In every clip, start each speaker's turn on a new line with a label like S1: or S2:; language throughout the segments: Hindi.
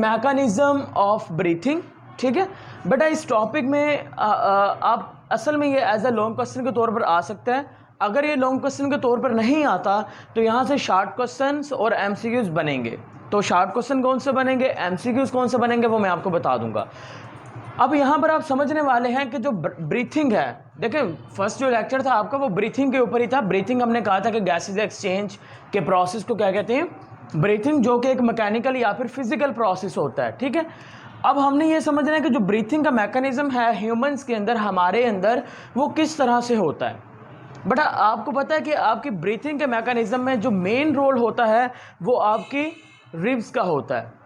S1: मैकेनिज्म ऑफ ब्रीथिंग, ठीक है बेटा। इस टॉपिक में आप असल में ये एज अ लॉन्ग क्वेश्चन के तौर पर आ सकता है। अगर ये लॉन्ग क्वेश्चन के तौर पर नहीं आता तो यहाँ से शॉर्ट क्वेश्चंस और एमसीक्यूज बनेंगे। तो शॉर्ट क्वेश्चन कौन से बनेंगे, एमसीक्यूज कौन से बनेंगे, वो मैं आपको बता दूंगा। अब यहाँ पर आप समझने वाले हैं कि जो ब्रीथिंग है, देखें फर्स्ट जो लेक्चर था आपका वो ब्रीथिंग के ऊपर ही था। ब्रीथिंग हमने कहा था कि गैसेज एक्सचेंज के प्रोसेस को क्या कहते हैं, ब्रीथिंग, जो कि एक मैकेनिकल या फिर फिजिकल प्रोसेस होता है, ठीक है। अब हमने ये समझना है कि जो ब्रीथिंग का मैकेनिज्म है ह्यूमंस के अंदर, हमारे अंदर, वो किस तरह से होता है। बेटा आपको पता है कि आपकी ब्रीथिंग के मैकेनिज्म में जो मेन रोल होता है वो आपकी रिब्स का होता है।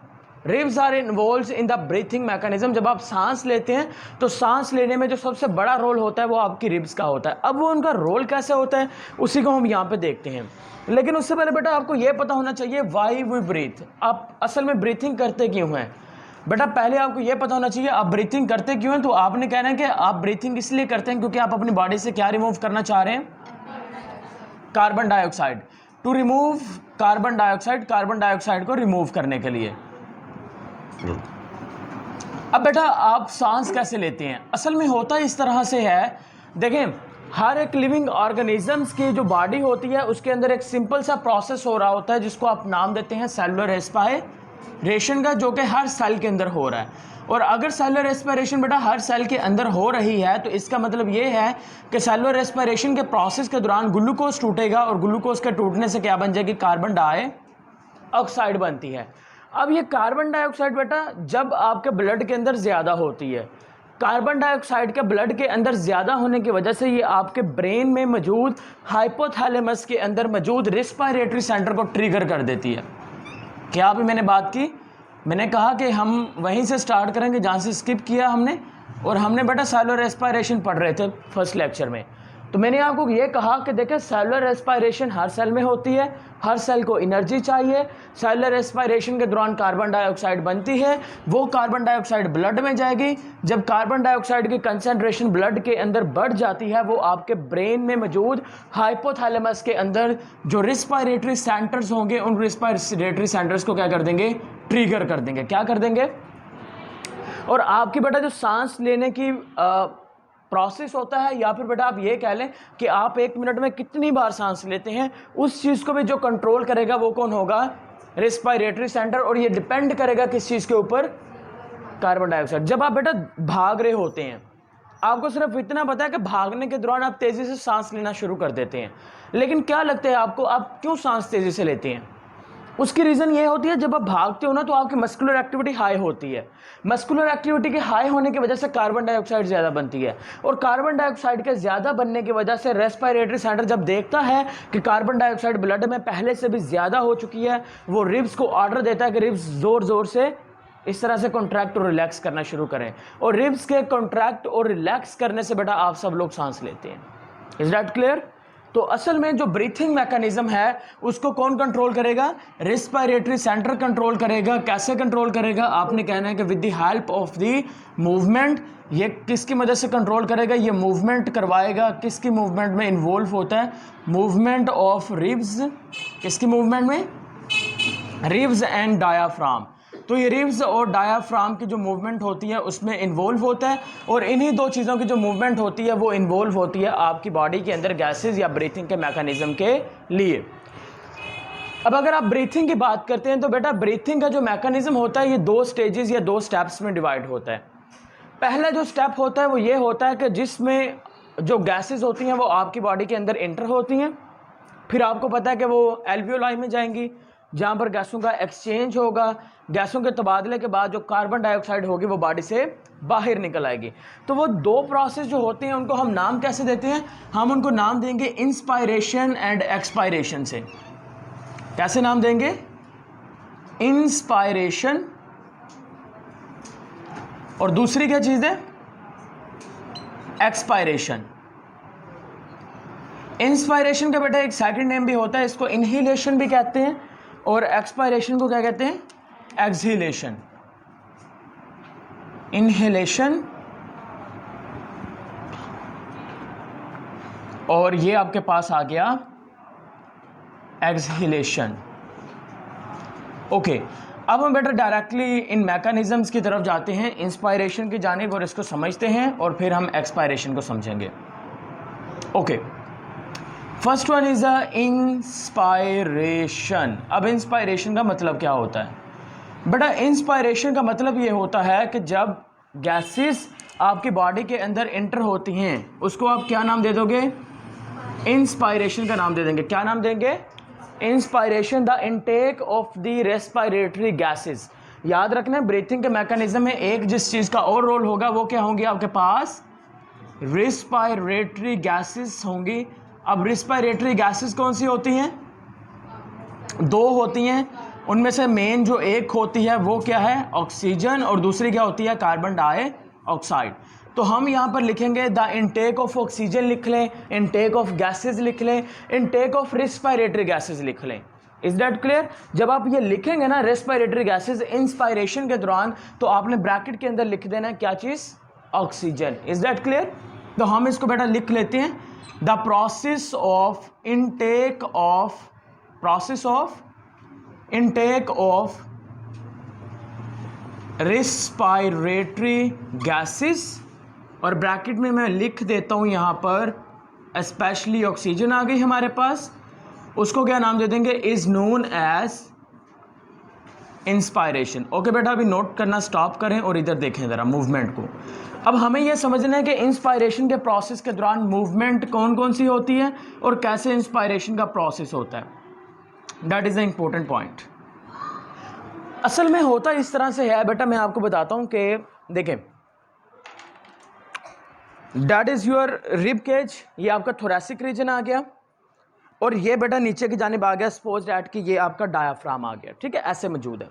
S1: Ribs are involved in the breathing mechanism. जब आप सांस लेते हैं तो सांस लेने में जो सबसे बड़ा रोल होता है वो आपकी रिब्स का होता है। अब वो उनका रोल कैसे होता है उसी को हम यहाँ पे देखते हैं। लेकिन उससे पहले बेटा आपको ये पता होना चाहिए व्हाई वी ब्रीथ, आप असल में ब्रीथिंग करते क्यों हैं। बेटा पहले आपको ये पता होना चाहिए आप ब्रीथिंग करते क्यों हैं। तो आपने कहना है कि आप ब्रीथिंग इसलिए करते हैं क्योंकि आप अपनी बॉडी से क्या रिमूव करना चाह रहे हैं, carbon dioxide. To remove carbon dioxide को रिमूव करने के लिए। अब बेटा आप सांस कैसे लेते हैं, असल में होता इस तरह से है। देखें हर एक लिविंग ऑर्गेनिजम्स की जो बॉडी होती है उसके अंदर एक सिंपल सा प्रोसेस हो रहा होता है जिसको आप नाम देते हैं सेलुलर रेस्पायरेशन का, जो कि हर सेल के अंदर हो रहा है। और अगर सेलुलर रेस्पायरेशन बेटा हर सेल के अंदर हो रही है तो इसका मतलब ये है कि सेलुलर रेस्पायरेशन के प्रोसेस के दौरान ग्लूकोज टूटेगा और ग्लूकोज के टूटने से क्या बन जाएगी, कार्बन डाइऑक्साइड बनती है। अब ये कार्बन डाइऑक्साइड बेटा जब आपके ब्लड के अंदर ज़्यादा होती है, कार्बन डाइऑक्साइड के ब्लड के अंदर ज़्यादा होने की वजह से ये आपके ब्रेन में मौजूद हाइपोथैलेमस के अंदर मौजूद रेस्पिरेटरी सेंटर को ट्रिगर कर देती है। क्या अभी मैंने बात की, मैंने कहा कि हम वहीं से स्टार्ट करेंगे जहाँ से स्किप किया हमने, और हमने बेटा सेलुलर रेस्पिरेशन पढ़ रहे थे फर्स्ट लेक्चर में। तो मैंने आपको ये कहा कि देखें सेलुलर रेस्पिरेशन हर सेल में होती है, हर सेल को एनर्जी चाहिए। सेलुलर रेस्पिरेशन के दौरान कार्बन डाइऑक्साइड बनती है, वो कार्बन डाइऑक्साइड ब्लड में जाएगी। जब कार्बन डाइऑक्साइड की कंसंट्रेशन ब्लड के अंदर बढ़ जाती है वो आपके ब्रेन में मौजूद हाइपोथैलेमस के अंदर जो रेस्पिरेटरी सेंटर्स होंगे उन रेस्पिरेटरी सेंटर्स को क्या कर देंगे, ट्रिगर कर देंगे। क्या कर देंगे, और आपकी बेटा जो सांस लेने की प्रोसेस होता है, या फिर बेटा आप ये कह लें कि आप 1 मिनट में कितनी बार सांस लेते हैं, उस चीज़ को भी जो कंट्रोल करेगा वो कौन होगा, रेस्पिरेटरी सेंटर। और ये डिपेंड करेगा किस चीज़ के ऊपर, कार्बन डाइऑक्साइड। जब आप बेटा भाग रहे होते हैं, आपको सिर्फ इतना पता है कि भागने के दौरान आप तेज़ी से सांस लेना शुरू कर देते हैं, लेकिन क्या लगता है आपको आप क्यों सांस तेज़ी से लेते हैं, उसकी रीज़न ये होती है जब आप भागते हो ना तो आपकी मस्कुलर एक्टिविटी हाई होती है। मस्कुलर एक्टिविटी के हाई होने की वजह से कार्बन डाइऑक्साइड ज़्यादा बनती है, और कार्बन डाइऑक्साइड के ज़्यादा बनने की वजह से रेस्पिरेटरी सेंटर जब देखता है कि कार्बन डाइऑक्साइड ब्लड में पहले से भी ज़्यादा हो चुकी है, वो रिब्स को ऑर्डर देता है कि रिब्स ज़ोर ज़ोर से इस तरह से कॉन्ट्रैक्ट और रिलैक्स करना शुरू करें। और रिब्स के कॉन्ट्रैक्ट और रिलैक्स करने से बेटा आप सब लोग सांस लेते हैं। Is that clear. तो असल में जो ब्रीथिंग मैकेनिज्म है उसको कौन कंट्रोल करेगा, रेस्पिरेटरी सेंटर कंट्रोल करेगा। कैसे कंट्रोल करेगा, आपने कहना है कि with the help of the movement. ये किसकी मदद से कंट्रोल करेगा, ये मूवमेंट करवाएगा। किसकी मूवमेंट में इन्वॉल्व होता है, मूवमेंट ऑफ रिब्स। किसकी मूवमेंट में, रिब्स एंड डायाफ्राम। तो ये रिब्स और डायाफ्राम की जो मूवमेंट होती है उसमें इन्वॉल्व होता है, और इन्हीं दो चीज़ों की जो मूवमेंट होती है वो इन्वॉल्व होती है आपकी बॉडी के अंदर गैसेस या ब्रीथिंग के मैकेनिज्म के लिए। अब अगर आप ब्रीथिंग की बात करते हैं तो बेटा ब्रीथिंग का जो मैकेनिज्म होता है ये 2 स्टेजेस या 2 स्टेप्स में डिवाइड होता है। पहला जो स्टेप होता है वो ये होता है कि जिसमें जो गैसेस होती हैं वो आपकी बॉडी के अंदर एंटर होती हैं, फिर आपको पता है कि वो एल्वियोलाई में जाएंगी जहाँ पर गैसों का एक्सचेंज होगा। गैसों के तबादले के बाद जो कार्बन डाइऑक्साइड होगी वो बॉडी से बाहर निकल आएगी। तो वो 2 प्रोसेस जो होते हैं उनको हम नाम कैसे देते हैं, हम उनको नाम देंगे इंस्पायरेशन एंड एक्सपायरेशन से। कैसे नाम देंगे, इंस्पायरेशन, और दूसरी क्या चीज़ है, एक्सपायरेशन। इंस्पायरेशन का बेटा एक सेकंड नेम भी होता है, इसको इनहेलेशन भी कहते हैं, और एक्सपायरेशन को क्या कहते हैं, एक्सहेलेशन। इनहेलेशन और ये आपके पास आ गया एक्सहेलेशन। ओके, अब हम बेटा डायरेक्टली इन मैकेनिज्म्स की तरफ जाते हैं, इंस्पायरेशन की जानिब, और इसको समझते हैं और फिर हम एक्सपायरेशन को समझेंगे। Okay, first one is a inspiration. अब इंस्पायरेशन का मतलब क्या होता है बेटा? इंस्पायरेशन का मतलब ये होता है कि जब गैसेस आपकी बॉडी के अंदर एंटर होती हैं, उसको आप क्या नाम दे दोगे? इंस्पायरेशन का नाम दे देंगे। क्या नाम देंगे? Inspiration, the intake of the respiratory gases. याद रखना, ब्रीथिंग के मैकेनिज्म में एक जिस चीज़ का और रोल होगा वो क्या होंगी आपके पास? रेस्पिरेटरी गैसेस होंगी। अब रेस्पिरेटरी गैसेस कौन सी होती हैं? दो होती हैं। उनमें से मेन जो एक होती है वो क्या है? ऑक्सीजन, और दूसरी क्या होती है? Carbon dioxide. तो हम यहाँ पर लिखेंगे द इनटेक ऑफ ऑक्सीजन लिख लें, इनटेक ऑफ गैसेस लिख लें, इनटेक ऑफ रेस्पिरेटरी गैसेस लिख लें। Is that clear? जब आप ये लिखेंगे ना रेस्पिरेटरी गैसेस इंस्पायरेशन के दौरान, तो आपने ब्रैकेट के अंदर लिख देना क्या चीज़? ऑक्सीजन। Is that clear? तो हम इसको बेटा लिख लेते हैं, the process of intake of respiratory gases, और ब्रैकेट में मैं लिख देता हूं यहां पर स्पेशली ऑक्सीजन आ गई हमारे पास, उसको क्या नाम दे देंगे? Is known as inspiration. Okay बेटा, अभी नोट करना स्टॉप करें और इधर देखें ज़रा मूवमेंट को। अब हमें यह समझना है कि इंस्पायरेशन के प्रोसेस के दौरान मूवमेंट कौन कौन सी होती है और कैसे इंस्पायरेशन का प्रोसेस होता है। That is the important point. असल में होता इस तरह से है बेटा, मैं आपको बताता हूं कि देखें, that is your rib cage, ये आपका थोरैसिक रीजन आ गया, और ये बेटा नीचे की जानिब आ गया, सपोज दैट कि ये आपका डायाफ्राम आ गया। ठीक है, ऐसे मौजूद है।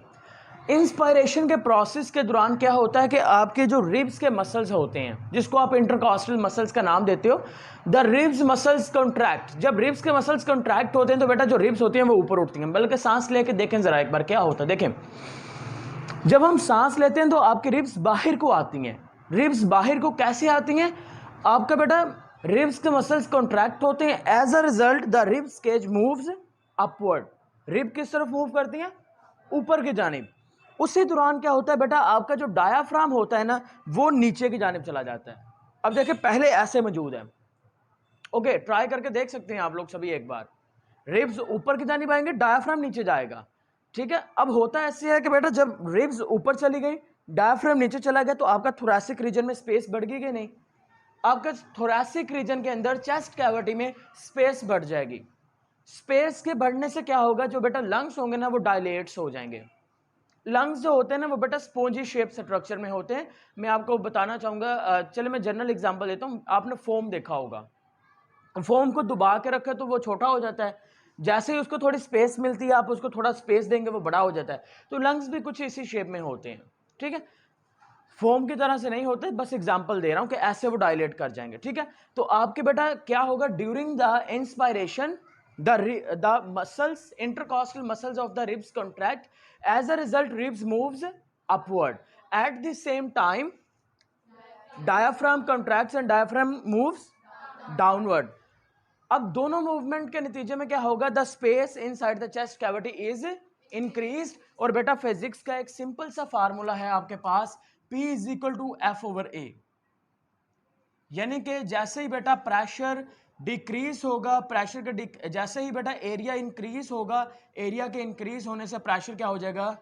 S1: इंस्पायरेशन के प्रोसेस के दौरान क्या होता है कि आपके जो रिब्स के मसल्स होते हैं, जिसको आप इंटरकॉस्टल मसल्स का नाम देते हो, द रिब्स मसल्स कॉन्ट्रैक्ट। जब रिब्स के मसल्स कॉन्ट्रैक्ट होते हैं तो बेटा जो रिब्स होती हैं वो ऊपर उठती हैं। बल्कि सांस लेके देखें जरा एक बार क्या होता है। देखें, जब हम सांस लेते हैं तो आपकी रिब्स बाहर को आती हैं। रिब्स बाहर को कैसे आती हैं? आपका बेटा रिब्स के मसल्स कॉन्ट्रैक्ट होते हैं, as a result the ribs cage moves upward. Rib किस तरफ मूव करती हैं? ऊपर की जानिब। उसी दौरान क्या होता है बेटा, आपका जो डायाफ्राम होता है ना, वो नीचे की जानिब चला जाता है। अब देखिए, पहले ऐसे मौजूद है। ओके, ट्राई करके देख सकते हैं आप लोग सभी एक बार। रिब्स ऊपर की जानिब आएंगे, डायाफ्राम नीचे जाएगा। ठीक है, अब होता ऐसे है कि बेटा जब रिब्स ऊपर चली गई, डायाफ्राम नीचे चला गया, तो आपका थोरैसिक रीजन में स्पेस बढ़ गई कि नहीं? आपका थोरैसिक रीजन के अंदर चेस्ट कैविटी में स्पेस बढ़ जाएगी। स्पेस के बढ़ने से क्या होगा, जो बेटा लंग्स होंगे ना वो डायलेट्स हो जाएंगे। लंग्स जो होते हैं ना वो बेटा स्पॉन्जी शेप स्ट्रक्चर में होते हैं। मैं आपको बताना चाहूँगा, चलो मैं जनरल एग्जांपल देता हूँ। आपने फोम देखा होगा, फोम को दबा के रखे तो वो छोटा हो जाता है, जैसे ही उसको थोड़ी स्पेस मिलती है आप उसको थोड़ा स्पेस देंगे वो बड़ा हो जाता है। तो लंग्स भी कुछ इसी शेप में होते हैं। ठीक है, फोम की तरह से नहीं होते, बस एग्जांपल दे रहा हूं कि ऐसे वो डायलेट कर जाएंगे। ठीक है, तो आपके बेटा क्या होगा, during the inspiration the muscles, intercostal muscles of the ribs contract, as a result ribs moves upward. At the same time diaphragm contracts and diaphragm moves downward. अब दोनों मूवमेंट के नतीजे में क्या होगा, the space inside the chest cavity is increased. और बेटा फिजिक्स का एक सिंपल सा फार्मूला है आपके पास, P is equal to F/A। यानी कि जैसे ही बेटा प्रेशर डिक्रीज होगा, प्रेशर के जैसे ही बेटा एरिया इंक्रीज होगा, एरिया के इंक्रीज होने से प्रेशर क्या हो जाएगा,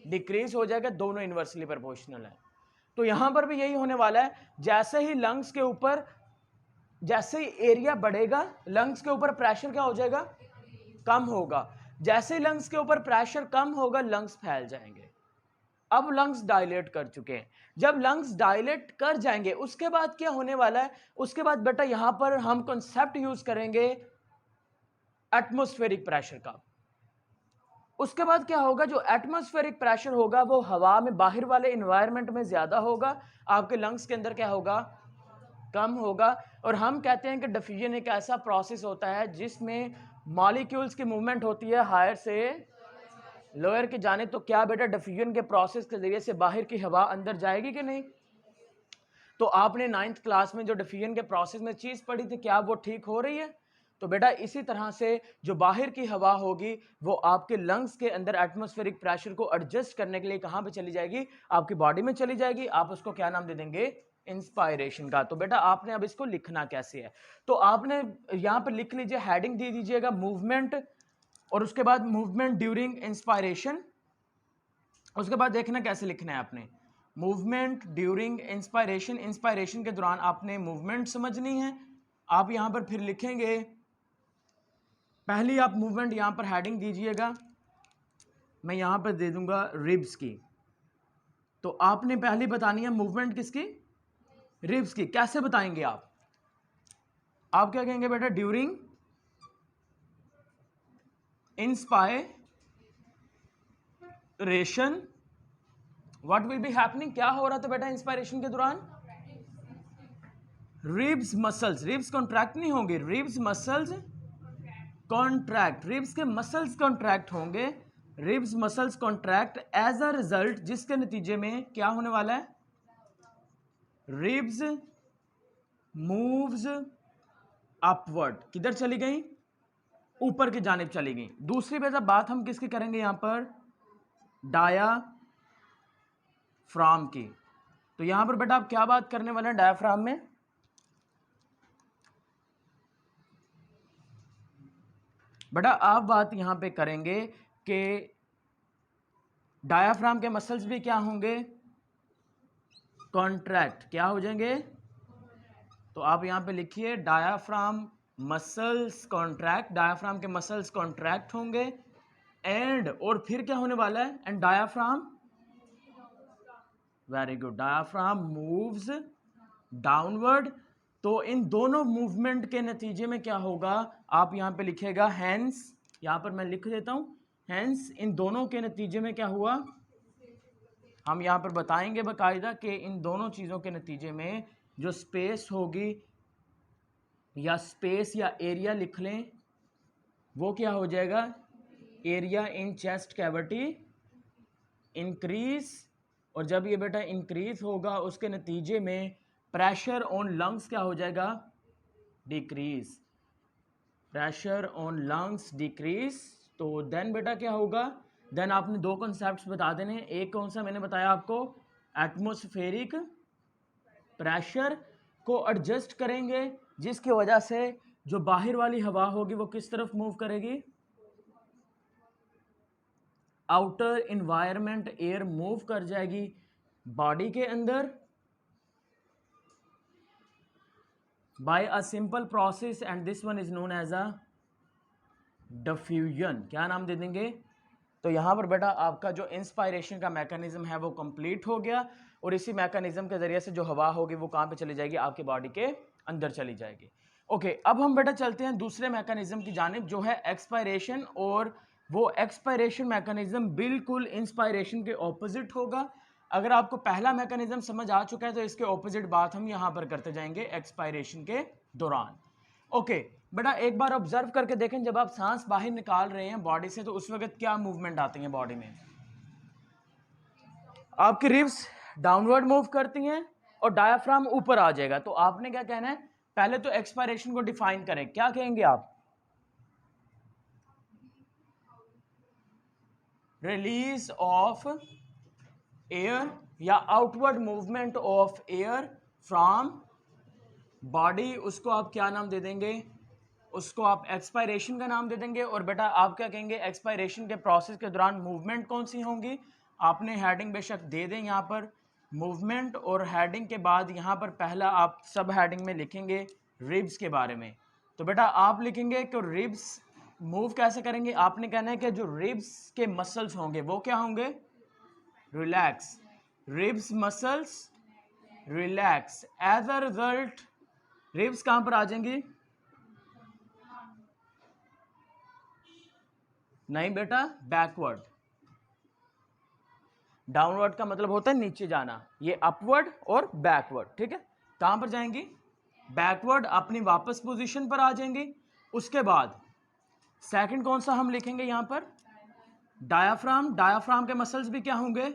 S1: डिक्रीज हो जाएगा। दोनों इनवर्सली प्रोपोर्शनल है। तो यहां पर भी यही होने वाला है। जैसे ही लंग्स के ऊपर, जैसे ही एरिया बढ़ेगा, लंग्स के ऊपर प्रेशर क्या हो जाएगा, कम होगा। जैसे ही लंग्स के ऊपर प्रेशर कम होगा, लंग्स फैल जाएंगे। अब लंग्स डायलेट कर चुके हैं। जब लंग्स डायलेट कर जाएंगे उसके बाद क्या होने वाला है, उसके बाद बेटा यहां पर हम कॉन्सेप्ट यूज करेंगे एटमॉस्फेरिक प्रेशर का। उसके बाद क्या होगा, जो एटमॉस्फेरिक प्रेशर होगा वो हवा में, बाहर वाले एनवायरनमेंट में ज्यादा होगा, आपके लंग्स के अंदर क्या होगा, कम होगा। और हम कहते हैं कि डिफ्यूजन एक ऐसा प्रोसेस होता है जिसमें मॉलिक्यूल्स की मूवमेंट होती है हायर से लोअर की जाने। तो क्या बेटा डिफ्यूजन के प्रोसेस के जरिए से बाहर की हवा अंदर जाएगी कि नहीं? तो आपने 9th क्लास में जो डिफ्यूजन के प्रोसेस में चीज पढ़ी थी, क्या वो ठीक हो रही है? तो बेटा इसी तरह से जो बाहर की हवा होगी वो आपके लंग्स के अंदर एटमॉस्फेरिक प्रेशर को एडजस्ट करने के लिए कहां पे चली जाएगी, आपकी बॉडी में चली जाएगी। आप उसको क्या नाम दे देंगे, इंस्पायरेशन का। तो बेटा आपने अब इसको लिखना कैसे है, तो आपने यहां पर लिख लीजिए, हेडिंग दे दीजिएगा मूवमेंट, और उसके बाद मूवमेंट ड्यूरिंग इंस्पायरेशन। उसके बाद देखना कैसे लिखना है आपने, मूवमेंट ड्यूरिंग इंस्पायरेशन, इंस्पायरेशन के दौरान आपने मूवमेंट समझनी है। आप यहां पर फिर लिखेंगे, पहली आप मूवमेंट यहां पर हेडिंग दीजिएगा, मैं यहां पर दे दूंगा रिब्स की। तो आपने पहली बतानी है मूवमेंट किसकी, रिब्स की। कैसे बताएंगे आप क्या कहेंगे बेटा, during inspiration what will be happening, क्या हो रहा था बेटा इंस्पायरेशन के दौरान, रिब्स मसल्स, रिब्स कॉन्ट्रैक्ट नहीं होंगे, रिब्स मसल्स कॉन्ट्रैक्ट, रिब्स के मसल्स कॉन्ट्रैक्ट होंगे, ribs muscles contract as a result, जिसके नतीजे में क्या होने वाला है, रिब्स मूव्स अपवर्ड, किधर चली गई, ऊपर की जानिब चली गई। दूसरी बेटा बात हम किसकी करेंगे यहां पर, डायाफ्राम की। तो यहां पर बेटा आप क्या बात करने वाले हैं डायाफ्राम में, बेटा आप बात यहां पे करेंगे कि डायाफ्राम के मसल्स भी क्या होंगे, कॉन्ट्रैक्ट, क्या हो जाएंगे। तो आप यहां पे लिखिए डायाफ्राम मसल्स कॉन्ट्रैक्ट, डायाफ्राम के मसल्स कॉन्ट्रैक्ट होंगे, एंड और फिर क्या होने वाला है, and diaphragm, very good, diaphragm moves downward. तो इन दोनों मूवमेंट के नतीजे में क्या होगा, आप यहां पे लिखेगा हैंस, यहां पर मैं लिख देता हूं हैंस, इन दोनों के नतीजे में क्या हुआ, हम यहां पर बताएंगे बाकायदा कि इन दोनों चीजों के नतीजे में जो स्पेस होगी, या स्पेस या एरिया लिख लें, वो क्या हो जाएगा, area in chest cavity increase, और जब ये बेटा इंक्रीज होगा उसके नतीजे में प्रेशर ऑन लंग्स क्या हो जाएगा, decrease, pressure on lungs decrease. तो देन बेटा क्या होगा, देन आपने दो कॉन्सेप्ट्स बता देने, एक कौन सा मैंने बताया आपको, एटमॉस्फेरिक प्रेशर को एडजस्ट करेंगे, जिसकी वजह से जो बाहर वाली हवा होगी वो किस तरफ मूव करेगी, आउटर इन्वायरमेंट एयर मूव कर जाएगी बॉडी के अंदर by a simple process, and this one is known as a diffusion. क्या नाम दे देंगे, तो यहां पर बेटा आपका जो इंस्पायरेशन का मैकेनिज्म है वो कंप्लीट हो गया, और इसी मैकेनिज्म के जरिए से जो हवा होगी वो कहां पे चली जाएगी, आपकी बॉडी के अंदर चली जाएगी। ओके, अब हम बेटा चलते हैं दूसरे मैकेनिज्म की जानिब, जो है एक्सपायरेशन, और वो एक्सपायरेशन मैकेनिज्म बिल्कुल इंस्पायरेशन के ऑपोजिट होगा। अगर आपको पहला मैकेनिज्म समझ आ चुका है तो इसके ऑपोजिट बात हम यहां पर करते जाएंगे एक्सपायरेशन के दौरान। ओके बेटा एक बार ऑब्जर्व करके देखें, जब आप सांस बाहर निकाल रहे हैं बॉडी से तो उस वक्त क्या मूवमेंट आती है बॉडी में, आपकी रिब्स डाउनवर्ड मूव करती हैं और डायाफ्राम ऊपर आ जाएगा। तो आपने क्या कहना है, पहले तो एक्सपायरेशन को डिफाइन करें, क्या कहेंगे आप, रिलीज ऑफ एयर या outward movement of air from body, उसको आप क्या नाम दे देंगे, उसको आप एक्सपायरेशन का नाम दे देंगे। और बेटा आप क्या कहेंगे, एक्सपायरेशन के प्रोसेस के दौरान मूवमेंट कौन सी होंगी, आपने हेडिंग बेशक दे दें यहाँ पर मूवमेंट, और हेडिंग के बाद यहाँ पर पहला आप सब हेडिंग में लिखेंगे रिब्स के बारे में। तो बेटा आप लिखेंगे कि रिब्स मूव कैसे करेंगे, आपने कहना है कि जो रिब्स के मसल्स होंगे वो क्या होंगे, relax, ribs muscles relax, as a result ribs कहां पर आ जाएंगी, नहीं बेटा बैकवर्ड, डाउनवर्ड का मतलब होता है नीचे जाना, ये अपवर्ड और बैकवर्ड, ठीक है, कहां पर जाएंगी, बैकवर्ड, अपनी वापस पोजीशन पर आ जाएंगी। उसके बाद सेकंड कौन सा हम लिखेंगे यहां पर, डायाफ्राम, डायाफ्राम के मसल्स भी क्या होंगे,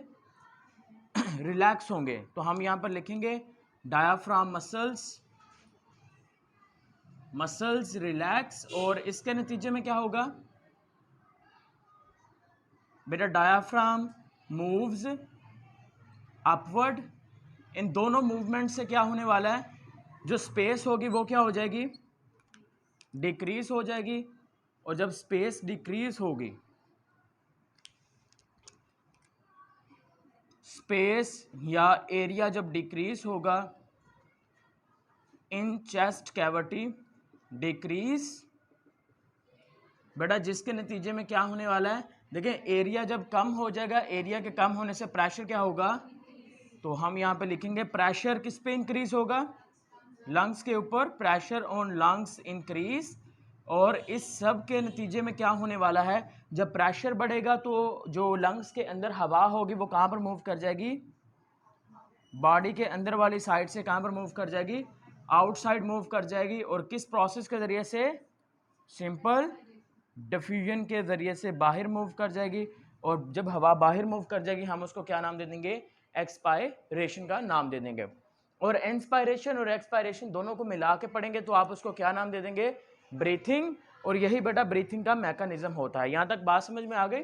S1: रिलैक्स होंगे। तो हम यहां पर लिखेंगे डायाफ्राम मसल्स मसल्स रिलैक्स, और इसके नतीजे में क्या होगा बेटा, डायाफ्राम मूव्स अपवर्ड। इन दोनों मूवमेंट से क्या होने वाला है, जो स्पेस होगी वो क्या हो जाएगी, डिक्रीज हो जाएगी। और जब स्पेस डिक्रीज होगी, स्पेस या एरिया जब डिक्रीज होगा इन चेस्ट कैविटी डिक्रीज बेटा, जिसके नतीजे में क्या होने वाला है, देखें एरिया जब कम हो जाएगा, एरिया के कम होने से प्रेशर क्या होगा, तो हम यहाँ पे लिखेंगे प्रेशर किस पे इंक्रीज होगा, लंग्स के ऊपर, प्रेशर ऑन लंग्स इंक्रीज। और इस सब के नतीजे में क्या होने वाला है, जब प्रेशर बढ़ेगा तो जो लंग्स के अंदर हवा होगी वो कहाँ पर मूव कर जाएगी, बॉडी के अंदर वाली साइड से कहाँ पर मूव कर जाएगी, आउटसाइड मूव कर जाएगी। और किस प्रोसेस के ज़रिए से, सिंपल डिफ्यूजन के ज़रिए से बाहर मूव कर जाएगी। और जब हवा बाहर मूव कर जाएगी हम उसको क्या नाम दे देंगे, एक्सपायरेशन का नाम दे देंगे। और इंस्पायरेशन और एक्सपायरेशन दोनों को मिला के पढ़ेंगे तो आप उसको क्या नाम दे देंगे, ब्रीथिंग। और यही बेटा ब्रीथिंग का मैकेनिज्म होता है। यहाँ तक बात समझ में आ गई।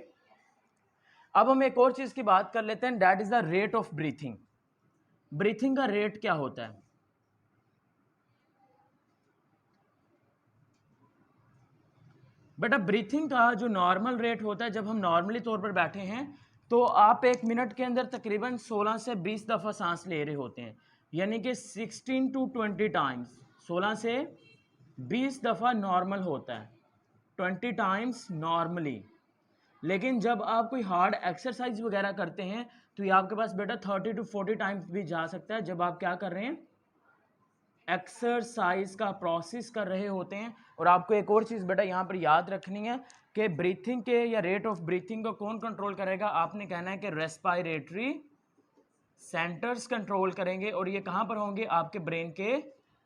S1: अब हम एक और चीज़ की बात कर लेते हैं, that is the rate of breathing. Breathing का रेट क्या होता है, बेटा ब्रीथिंग का जो नॉर्मल रेट होता है, जब हम नॉर्मली तौर पर बैठे हैं तो आप एक मिनट के अंदर तकरीबन 16 से 20 दफ़ा सांस ले रहे होते हैं, यानी कि 16 to 20 टाइम्स, 16 से 20 दफ़ा नॉर्मल होता है, 20 टाइम्स नॉर्मली। लेकिन जब आप कोई हार्ड एक्सरसाइज वगैरह करते हैं तो ये आपके पास बेटा 30 to 40 टाइम्स भी जा सकता है, जब आप क्या कर रहे हैं, एक्सरसाइज का प्रोसेस कर रहे होते हैं। और आपको एक और चीज़ बेटा यहाँ पर याद रखनी है कि ब्रीथिंग के या रेट ऑफ ब्रीथिंग को कौन कंट्रोल करेगा, आपने कहना है कि रेस्पिरेटरी सेंटर्स कंट्रोल करेंगे। और ये कहाँ पर होंगे, आपके ब्रेन के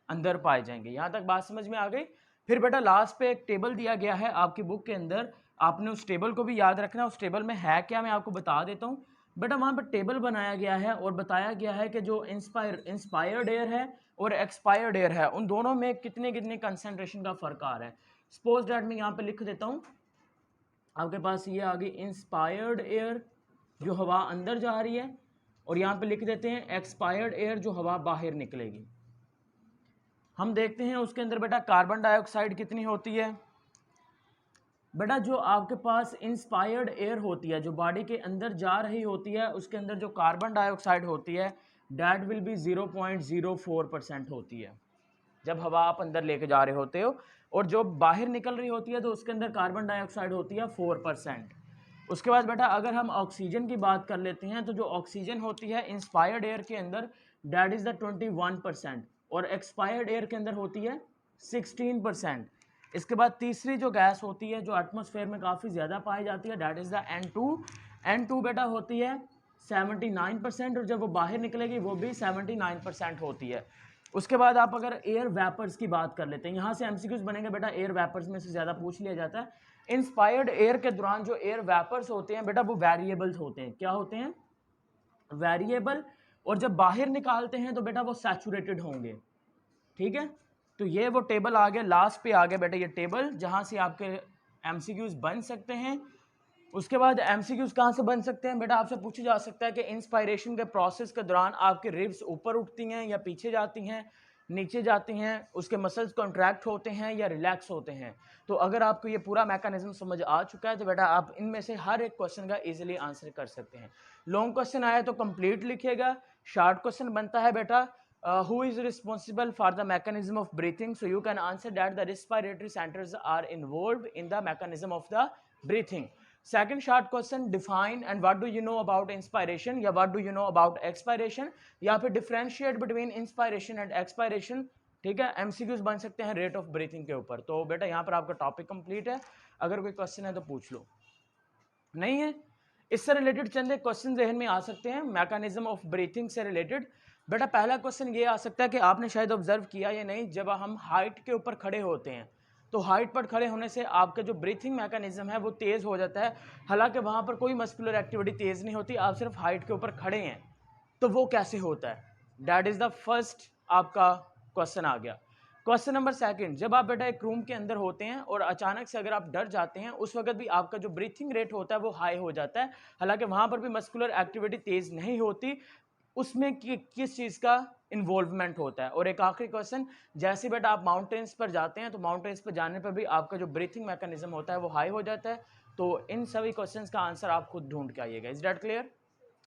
S1: अंदर पाए जाएंगे। यहाँ तक बात समझ में आ गई। फिर बेटा लास्ट पे एक टेबल दिया गया है आपकी बुक के अंदर, आपने उस टेबल को भी याद रखना है। उस टेबल में है क्या मैं आपको बता देता हूँ बेटा। वहाँ पर टेबल बनाया गया है और बताया गया है कि जो इंस्पायर्ड एयर है और एक्सपायर्ड एयर है, उन दोनों में कितने कितने कंसनट्रेशन का फ़र्क आ रहा है। सपोज डैट मैं यहाँ पर लिख देता हूँ, आपके पास ये आ गई इंस्पायर्ड एयर जो हवा अंदर जा रही है, और यहाँ पे लिख देते हैं एक्सपायर्ड एयर जो हवा बाहर निकलेगी। हम देखते हैं उसके अंदर बेटा कार्बन डाइऑक्साइड कितनी होती है। बेटा जो आपके पास इंस्पायर्ड एयर होती है, जो बॉडी के अंदर जा रही होती है, उसके अंदर जो कार्बन डाइऑक्साइड होती है डैट विल बी 0.04% होती है जब हवा आप अंदर लेके जा रहे होते हो। और जो बाहर निकल रही होती है तो उसके अंदर कार्बन डाइऑक्साइड होती है 4%। उसके बाद बेटा अगर हम ऑक्सीजन की बात कर लेते हैं तो जो ऑक्सीजन होती है इंस्पायर्ड एयर के अंदर डैट इज़ द 21%, और एक्सपायर्ड एयर के अंदर होती है 16%। इसके बाद तीसरी जो गैस होती है जो एटमॉस्फेयर में काफ़ी ज़्यादा पाई जाती है that is the N2। N2 बेटा होती है 79%, और जब वो बाहर निकलेगी वो भी 79% होती है। उसके बाद आप अगर एयर वेपर्स की बात कर लेते हैं, यहाँ से एमसीक्यूज बनेंगे बेटा, एयर वेपर्स में से ज़्यादा पूछ लिया जाता है। इंस्पायर्ड एयर के दौरान जो एयर वेपर्स होते हैं बेटा वो वेरिएबल्स होते हैं। क्या होते हैं, वेरिएबल। और जब बाहर निकालते हैं तो बेटा वो सैचुरेटेड होंगे। ठीक है, तो ये वो टेबल आ गया, लास्ट पे आ गया बेटा ये टेबल जहाँ से आपके एमसीक्यूज बन सकते हैं। उसके बाद एमसीक्यूज कहाँ से बन सकते हैं बेटा, आपसे पूछा जा सकता है कि इंस्पायरेशन के प्रोसेस के दौरान आपके रिब्स ऊपर उठती हैं या पीछे जाती हैं, नीचे जाती हैं, उसके मसल्स कॉन्ट्रैक्ट होते हैं या रिलैक्स होते हैं। तो अगर आपको ये पूरा मैकेनिज्म समझ आ चुका है तो बेटा आप इनमें से हर एक क्वेश्चन का इजीली आंसर कर सकते हैं। लॉन्ग क्वेश्चन आया तो कंप्लीट लिखिएगा, शार्ट क्वेश्चन बनता है बेटा who is responsible for the mechanism of breathing, so you can answer that the respiratory centers are involved in the mechanism of the breathing. Second short question, define and what do you know about inspiration या what do you know about expiration, या फिर differentiate between inspiration and expiration। ठीक है, MCQs बन सकते हैं रेट ऑफ ब्रीथिंग के ऊपर। तो बेटा यहाँ पर आपका टॉपिक कंप्लीट है, अगर कोई क्वेश्चन है तो पूछ लो, नहीं है इससे रिलेटेड चंद क्वेश्चन जहन में आ सकते हैं मैकेनिज्म ऑफ ब्रीथिंग से रिलेटेड। बेटा पहला क्वेश्चन ये आ सकता है कि आपने शायद ऑब्जर्व किया या नहीं, जब हम हाइट के ऊपर खड़े होते हैं तो हाइट पर खड़े होने से आपका जो ब्रीथिंग मैकेनिज्म है वो तेज़ हो जाता है, हालांकि वहाँ पर कोई मस्कुलर एक्टिविटी तेज़ नहीं होती, आप सिर्फ हाइट के ऊपर खड़े हैं। तो वो कैसे होता है, डैट इज़ द फर्स्ट आपका क्वेश्चन आ गया। क्वेश्चन नंबर सेकंड, जब आप बेटा एक रूम के अंदर होते हैं और अचानक से अगर आप डर जाते हैं, उस वक्त भी आपका जो ब्रीथिंग रेट होता है वो हाई हो जाता है, हालांकि वहां पर भी मस्कुलर एक्टिविटी तेज नहीं होती, उसमें किस चीज का इन्वॉल्वमेंट होता है। और एक आखिरी क्वेश्चन, जैसे बेटा आप माउंटेन्स पर जाते हैं तो माउंटेन्स पर जाने पर भी आपका जो ब्रीथिंग मैकेनिज्म होता है वो हाई हो जाता है। तो इन सभी क्वेश्चंस का आंसर आप खुद ढूंढ के आइएगा। Is that clear?